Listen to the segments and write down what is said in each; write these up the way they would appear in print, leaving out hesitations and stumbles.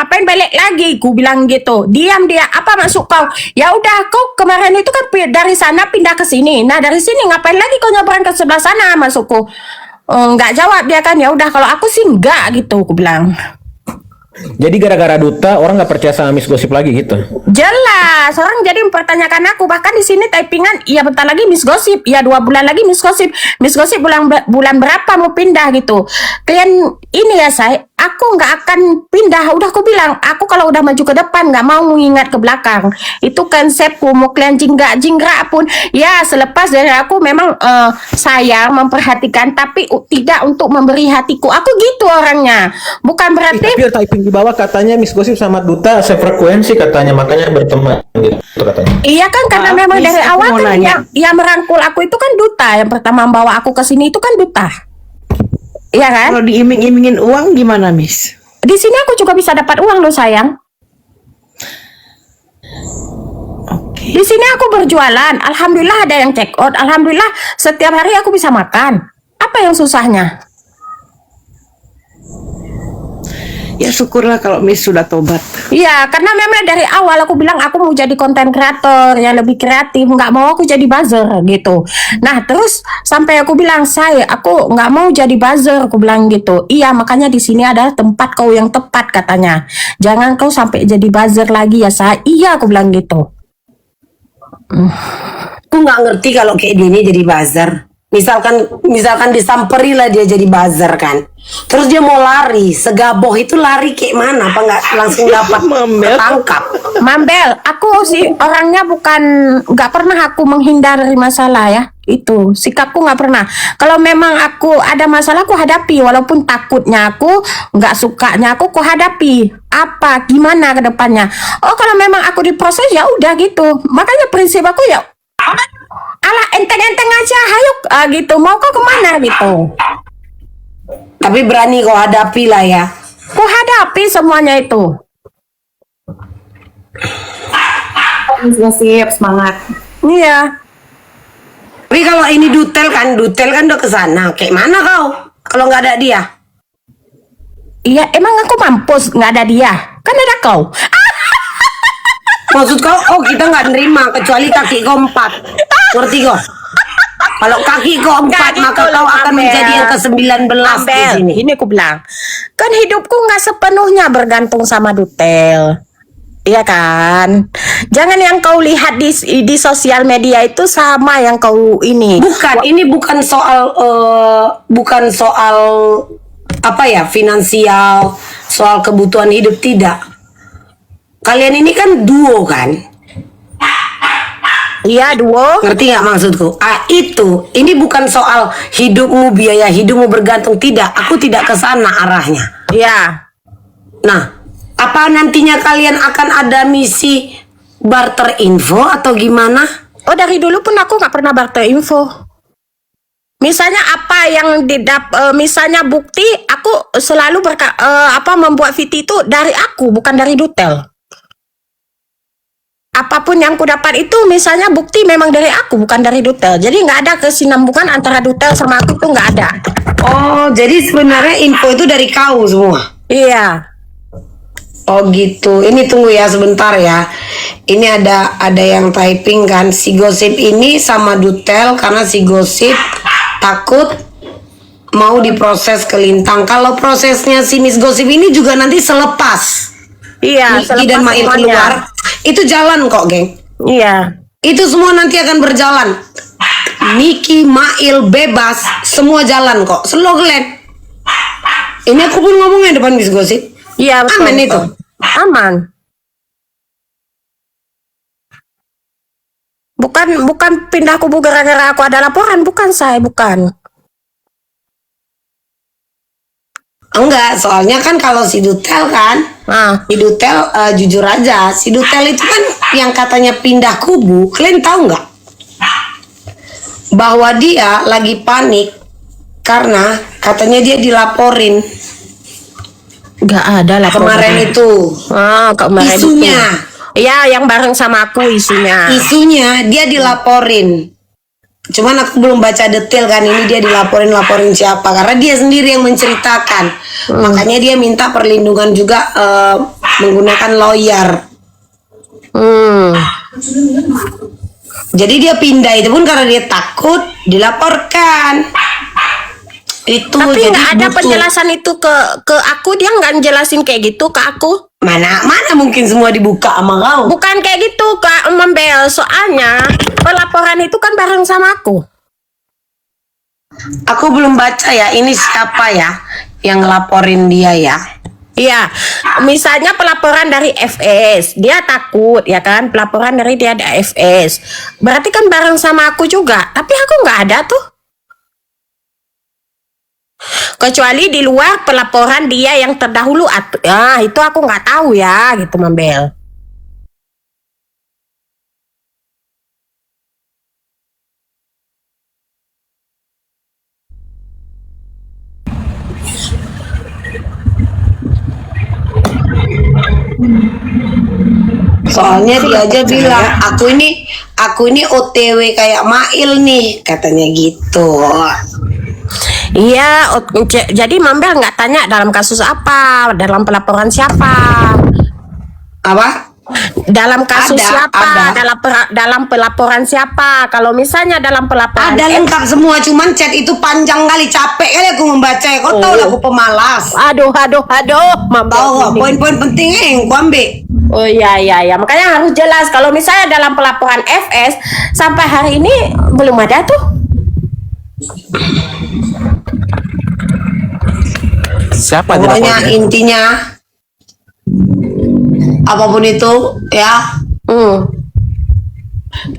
ngapain balik lagi? Ku bilang gitu. Diam dia. Apa maksud kau? Ya udah, kau kemarin itu kan dari sana pindah ke sini. Nah dari sini ngapain lagi kau nyebrang ke sebelah sana? Maksudku. Nggak jawab dia kan. Ya udah kalau aku sih enggak gitu. Ku bilang. Jadi gara-gara duta orang nggak percaya sama Miss Gosip lagi gitu. Jelas, orang jadi mempertanyakan aku. Bahkan di sini typingan, iya bentar lagi Miss Gosip, iya 2 bulan lagi Miss Gosip. Miss Gosip bulan berapa mau pindah gitu. Kalian ini ya aku nggak akan pindah. Udah aku bilang, aku kalau udah maju ke depan nggak mau mengingat ke belakang. Itu konsepku. Mau kalian jingga pun, ya selepas dari aku memang sayang memperhatikan, tapi tidak untuk memberi hatiku. Aku gitu orangnya. Bukan berarti. Tapi typing di bawah katanya Miss Gosip sama duta sefrekuensi katanya, makanya berteman gitu katanya. Iya kan karena memang Miss, dari aku awal mau kan nanya. yang merangkul aku itu kan duta. Yang pertama membawa aku ke sini itu kan duta. Iya kan? Kalau diiming-imingin uang gimana, Miss? Di sini aku juga bisa dapat uang loh sayang. Oke. Di sini aku berjualan. Alhamdulillah ada yang check out. Alhamdulillah setiap hari aku bisa makan. Apa yang susahnya? Ya syukurlah kalau Miss sudah tobat. Iya, karena memang dari awal aku bilang aku mau jadi konten kreator yang lebih kreatif, nggak mau aku jadi buzzer gitu. Nah, terus sampai aku bilang, aku nggak mau jadi buzzer, aku bilang gitu. Iya, makanya di sini adalah tempat kau yang tepat katanya. Jangan kau sampai jadi buzzer lagi ya, Iya, aku bilang gitu. Aku nggak ngerti kalau kayak dia ini jadi buzzer. Misalkan disamperi lah dia jadi buzzer kan. Terus dia mau lari, segaboh itu lari kayak mana? Apa nggak langsung dapat ketangkap? Mambel, aku sih orangnya nggak pernah aku menghindar dari masalah ya. Itu sikapku nggak pernah. Kalau memang aku ada masalah aku hadapi, walaupun takutnya aku nggak sukanya aku hadapi. Apa gimana ke depannya? Oh kalau memang aku diproses ya udah gitu. Makanya prinsip aku ya alah enteng-enteng aja, hayo gitu. Mau kau kemana gitu? Tapi berani kau hadapi lah ya. Ku hadapi semuanya itu. Gosip semangat. Iya. Tapi kalau ini Dutel kan udah kesana. Kayak mana kau? Kalau nggak ada dia? Iya, emang aku mampus nggak ada dia? Kan ada kau. Maksud kau, kita nggak nerima kecuali kaki kau 4. Ngerti kau? Kalau kaki kau 4 Nggak maka gitu, kau akan Mambel. menjadi yang ke-19 di Mambel, sini. ini aku bilang. Kan hidupku nggak sepenuhnya bergantung sama Dutel. Iya kan? Jangan yang kau lihat di sosial media itu sama yang kau ini. Ini bukan soal apa ya, finansial, soal kebutuhan hidup, tidak. Kalian ini kan duo kan? Iya, duo. Ngerti nggak maksudku? Ini bukan soal biaya hidupmu bergantung, tidak. Aku tidak ke sana arahnya. Iya. Nah, apa nantinya kalian akan ada misi barter info atau gimana? Oh, dari dulu pun aku nggak pernah barter info. Misalnya apa yang misalnya bukti, aku selalu membuat VT itu dari aku, bukan dari Dutel. Apapun yang ku dapat itu misalnya bukti memang dari aku, bukan dari Dutel. Jadi nggak ada kesinambungan antara Dutel sama aku, tuh nggak ada. Oh, jadi sebenarnya info itu dari kau semua? Iya. Oh gitu. Ini tunggu ya sebentar ya. Ini ada yang typing kan, si Gosip ini sama Dutel karena si Gosip takut mau diproses ke Lintang. Kalau prosesnya si Miss Gosip ini juga nanti selepas Iya, Niki dan Mail semuanya. keluar, itu jalan kok, geng. Iya. Itu semua nanti akan berjalan. Niki, Mail bebas, semua jalan kok. Slow Glenn. Ini aku pun ngomongnya depan Miss Gosip. Iya, betul. Aman itu. Aman. Bukan pindah kubu gara-gara aku ada laporan, bukan bukan. Enggak, soalnya kan kalau si Dutel kan, si Dutel jujur aja, si Dutel itu kan yang katanya pindah kubu, kalian tahu nggak? Bahwa dia lagi panik karena katanya dia dilaporin Nggak ada laporan. kemarin itu. Kemarin Isunya. Iya, yang bareng sama aku isunya. Isunya dia dilaporin. Cuman aku belum baca detail kan, ini dia laporin siapa, karena dia sendiri yang menceritakan. Makanya dia minta perlindungan juga menggunakan lawyer. Jadi dia pindah itu pun karena dia takut dilaporkan. Itu Tapi jadi nggak ada butuh. penjelasan itu ke aku, dia nggak jelasin kayak gitu ke aku. Mana mungkin semua dibuka sama kau. Bukan kayak gitu Kak Membel, soalnya pelaporan itu kan bareng sama aku. Aku belum baca ya, ini siapa ya yang ngelaporin dia ya. Iya, misalnya pelaporan dari FS, dia takut ya kan, pelaporan dari dia ada FS. Berarti kan bareng sama aku juga, tapi aku nggak ada tuh. Kecuali di luar pelaporan dia yang terdahulu, itu aku nggak tahu ya, gitu Mambel. Soalnya dia aja bilang aku ini OTW kayak Mail nih, katanya gitu. Iya, jadi Mambel nggak tanya dalam kasus apa, dalam pelaporan siapa, Apa? dalam kasus Ada, siapa, ada. dalam pelaporan siapa. Kalau misalnya dalam pelaporan Ada lengkap semua, cuman chat itu panjang kali, capek kali aku membaca. Kau tahu lah aku pemalas. Aduh, Mambel. Tahu nggak ini. poin-poin penting yang aku ambil. Oh iya, makanya harus jelas. Kalau misalnya dalam pelaporan FS sampai hari ini belum ada tuh. Siapa Pokoknya dilaporkan? intinya apapun itu ya,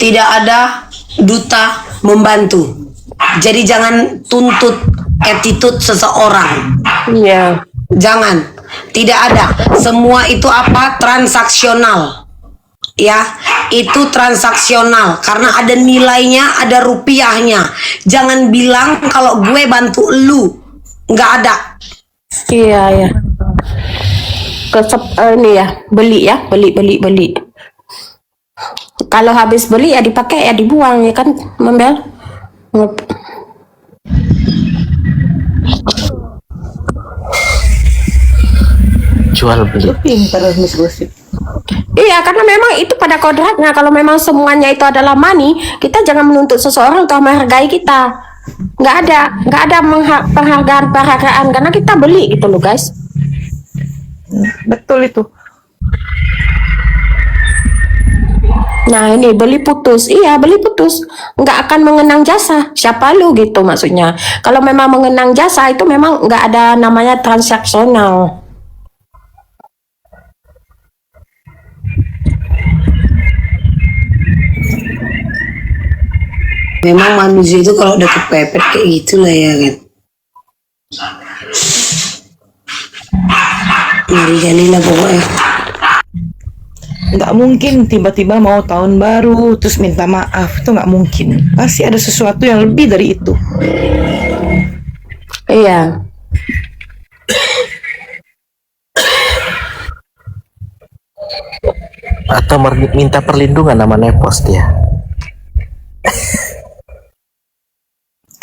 tidak ada duta membantu. Jadi jangan tuntut attitude seseorang. Iya. Jangan. Tidak ada. Semua itu apa? Transaksional. Ya, itu transaksional karena ada nilainya, ada rupiahnya. Jangan bilang kalau gue bantu lu. Nggak ada. Iya. Ini ya, beli. Kalau habis beli ya dipakai ya dibuang ya kan, Mambel. Jual beli. Pintar Miss Gosip. Iya, karena memang itu pada kodratnya. Kalau memang semuanya itu adalah money, kita jangan menuntut seseorang untuk menghargai kita. Nggak ada penghargaan karena kita beli gitu loh guys. Betul itu. Nah ini beli putus, iya beli putus, nggak akan mengenang jasa. Siapa lu gitu maksudnya. Kalau memang mengenang jasa itu memang nggak ada namanya transaksional. Memang manusia itu kalau udah kepepet kayak gitulah ya kan. Ngeri lah pokoknya. Nggak mungkin tiba-tiba mau tahun baru terus minta maaf, itu nggak mungkin. Pasti ada sesuatu yang lebih dari itu. Iya. Atau minta perlindungan nama Nepos dia.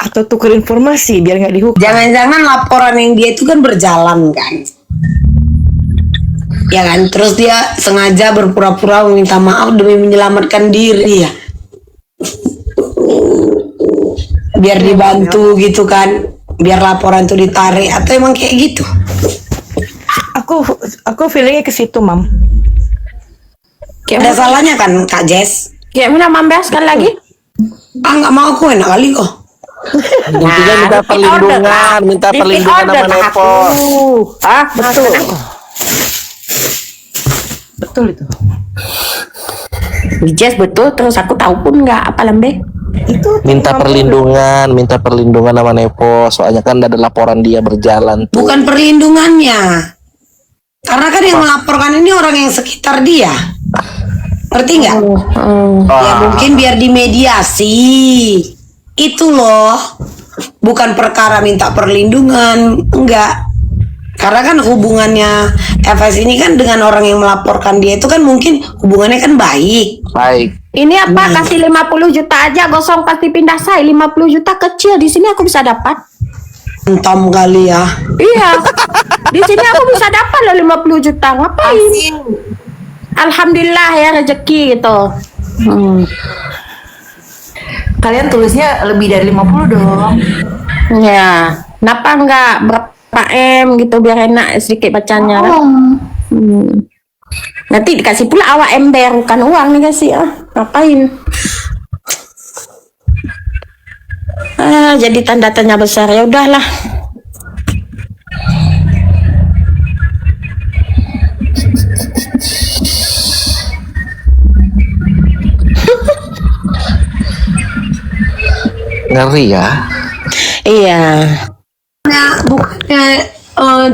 Atau tukar informasi biar nggak dihukum. Jangan-jangan laporan yang dia itu kan berjalan kan. Ya kan, terus dia sengaja berpura-pura meminta maaf demi menyelamatkan diri ya. Biar dibantu gitu kan, biar laporan itu ditarik atau emang kayak gitu. Aku feelingnya ke situ, Mam. Ada salahnya kan Kak Jess? Kayak mana Mambel sekali lagi? Nggak mau aku enak kali kok. Intinya minta repeat perlindungan, order, minta Repeat perlindungan order, nama Kak. Nepos. Betul. Betul itu. Jess betul, terus aku tahu pun nggak apa lembe. Itu Minta perlindungan nama Nepos. Soalnya kan ada laporan dia berjalan tuh. Bukan perlindungannya. Karena kan yang melaporkan ini orang yang sekitar dia. Ngerti nggak? Ya mungkin biar dimediasi. Itu loh. Bukan perkara minta perlindungan. Enggak. Karena kan hubungannya FS ini kan dengan orang yang melaporkan dia itu kan mungkin hubungannya kan baik. Baik. Ini apa kasih 50 juta aja gosong pasti pindah saya 50 juta kecil di sini aku bisa dapat. Tom kali ya. Iya. Di sini aku bisa dapat loh 50 juta. Ngapain? Alhamdulillah ya rezeki gitu. Kalian tulisnya lebih dari 50 dong. Ya, kenapa enggak berapa M gitu biar enak sedikit bacanya kan? Nanti dikasih pula awak ember, bukan uang dikasih ngapain? Jadi tanda tanya besar ya udahlah. Ngeri ya. Iya. Bukannya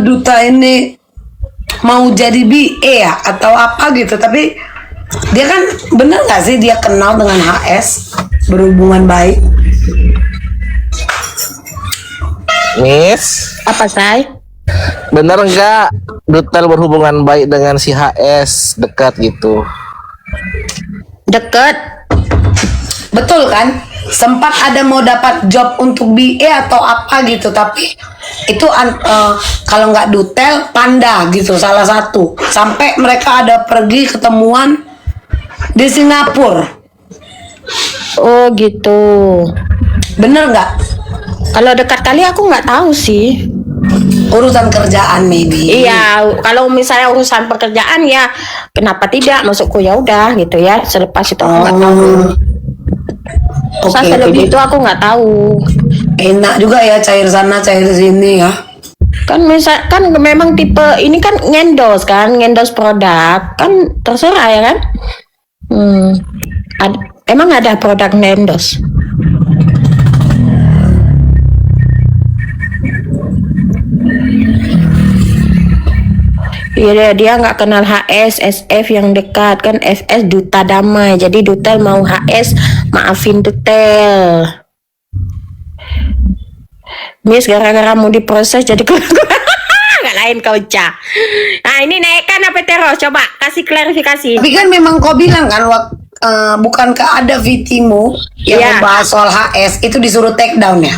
duta ini mau jadi BA ya atau apa gitu, tapi dia kan bener nggak sih dia kenal dengan HS, berhubungan baik? Miss, Apa say? bener nggak Dutel berhubungan baik dengan si HS, dekat gitu? Deket? Betul kan? Sempat ada mau dapat job untuk BA atau apa gitu, tapi itu kalau nggak Dutel, Panda gitu salah satu. Sampai mereka ada pergi ketemuan di Singapura. Oh gitu. Bener nggak? Kalau dekat kali aku nggak tahu sih. Urusan kerjaan maybe. Iya, kalau misalnya urusan pekerjaan ya kenapa tidak? Maksudku ya udah gitu ya. Selepas itu aku nggak tahu. Oke, Selebih jadi itu aku nggak tahu. enak juga ya cair sana cair sini ya. Kan memang tipe ini kan ngendos produk kan terserah ya kan. Emang ada produk ngendos. Iya dia nggak kenal HS, SF yang dekat kan FS Duta Damai. Jadi Dutel mau HS maafin Dutel. Miss gara-gara mau diproses jadi nggak lain kau Ca. Nah ini naikkan apa terus? Coba kasih klarifikasi. Tapi kan memang kau bilang kan bukankah ada VTmu yang Iya. membahas soal HS itu disuruh take down ya?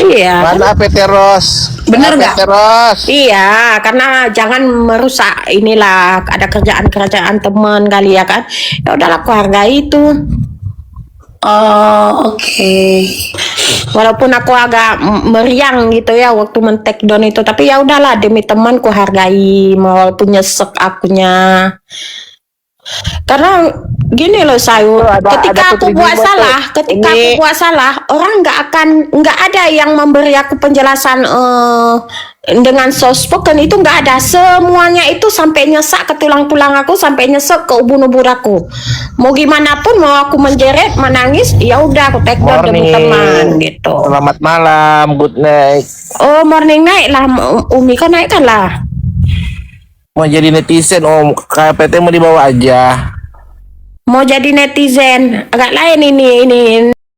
Iya. Mana Peteros? Bener nggak? Peteros? Iya, karena jangan merusak inilah ada kerjaan teman kali ya kan. Ya udahlah aku hargai itu. Oh, oke. Walaupun aku agak meriang gitu ya waktu men-take down itu, tapi ya udahlah demi teman ku hargai walaupun nyesek akunya. Karena gini loh Sayur, ketika aku buat salah, orang nggak ada yang memberi aku penjelasan dengan soft spoken itu nggak ada. Semuanya itu sampai nyesak ke tulang-tulang aku, sampai nyesek ke ubun-ubun aku. Mau gimana pun, mau aku menjerit, menangis, ya udah aku take down demi teman gitu. Selamat malam, good night. Oh morning naik lah, Umi kau naikkan lah. Mau jadi netizen, KPT mau dibawa aja. Mau jadi netizen agak lain ini